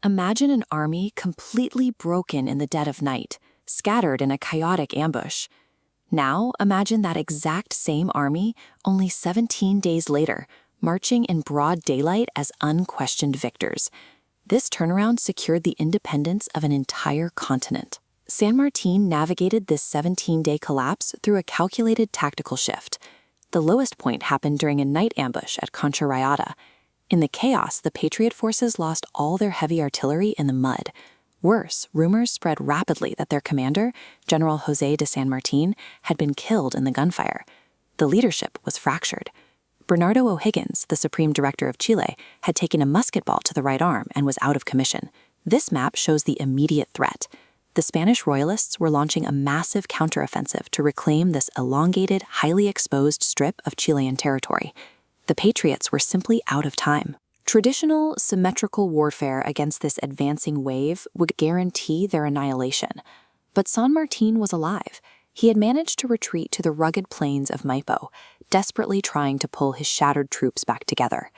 Imagine an army completely broken in the dead of night, scattered in a chaotic ambush. Now imagine that exact same army only 17 days later, marching in broad daylight as unquestioned victors. This turnaround secured the independence of an entire continent. San Martín navigated this 17-day collapse through a calculated tactical shift. The lowest point happened during a night ambush at Concha Rayada. In the chaos, the Patriot forces lost all their heavy artillery in the mud. Worse, rumors spread rapidly that their commander, General José de San Martín, had been killed in the gunfire. The leadership was fractured. Bernardo O'Higgins, the Supreme Director of Chile, had taken a musket ball to the right arm and was out of commission. This map shows the immediate threat. The Spanish Royalists were launching a massive counteroffensive to reclaim this elongated, highly exposed strip of Chilean territory. The Patriots were simply out of time. Traditional, symmetrical warfare against this advancing wave would guarantee their annihilation. But San Martín was alive. He had managed to retreat to the rugged plains of Maipú, desperately trying to pull his shattered troops back together.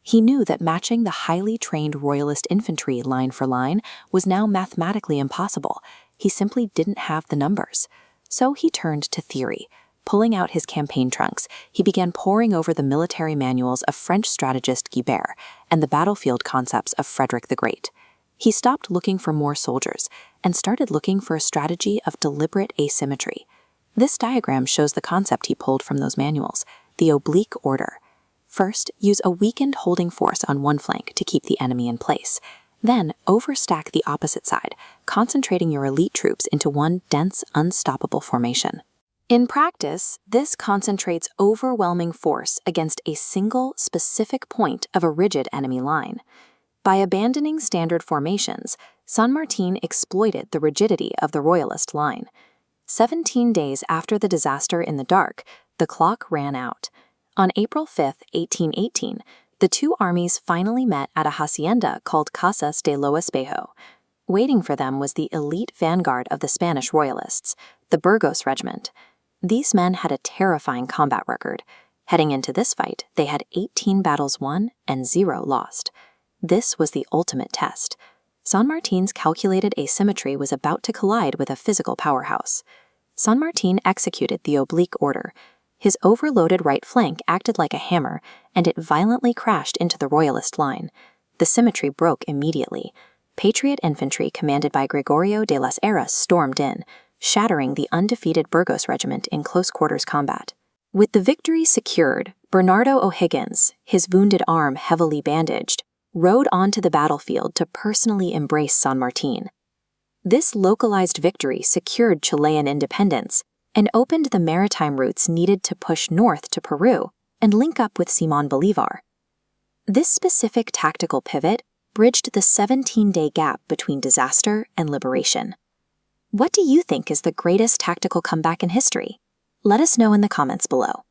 He knew that matching the highly trained Royalist infantry line for line was now mathematically impossible. He simply didn't have the numbers. So he turned to theory. Pulling out his campaign trunks, he began poring over the military manuals of French strategist Guibert and the battlefield concepts of Frederick the Great. He stopped looking for more soldiers and started looking for a strategy of deliberate asymmetry. This diagram shows the concept he pulled from those manuals, the oblique order. First, use a weakened holding force on one flank to keep the enemy in place. Then, overstack the opposite side, concentrating your elite troops into one dense, unstoppable formation. In practice, this concentrates overwhelming force against a single, specific point of a rigid enemy line. By abandoning standard formations, San Martín exploited the rigidity of the Royalist line. 17 days after the disaster in the dark, the clock ran out. On April 5, 1818, the two armies finally met at a hacienda called Casas de lo Espejo. Waiting for them was the elite vanguard of the Spanish Royalists, the Burgos Regiment. These men had a terrifying combat record. Heading into this fight, they had 18 battles won and 0 lost. This was the ultimate test. San Martín's calculated asymmetry was about to collide with a physical powerhouse. San Martín executed the oblique order. His overloaded right flank acted like a hammer, and it violently crashed into the Royalist line. The symmetry broke immediately. Patriot infantry commanded by Gregorio de las Heras stormed in, shattering the undefeated Burgos Regiment in close-quarters combat. With the victory secured, Bernardo O'Higgins, his wounded arm heavily bandaged, rode onto the battlefield to personally embrace San Martín. This localized victory secured Chilean independence and opened the maritime routes needed to push north to Peru and link up with Simón Bolívar. This specific tactical pivot bridged the 17-day gap between disaster and liberation. What do you think is the greatest tactical comeback in history? Let us know in the comments below.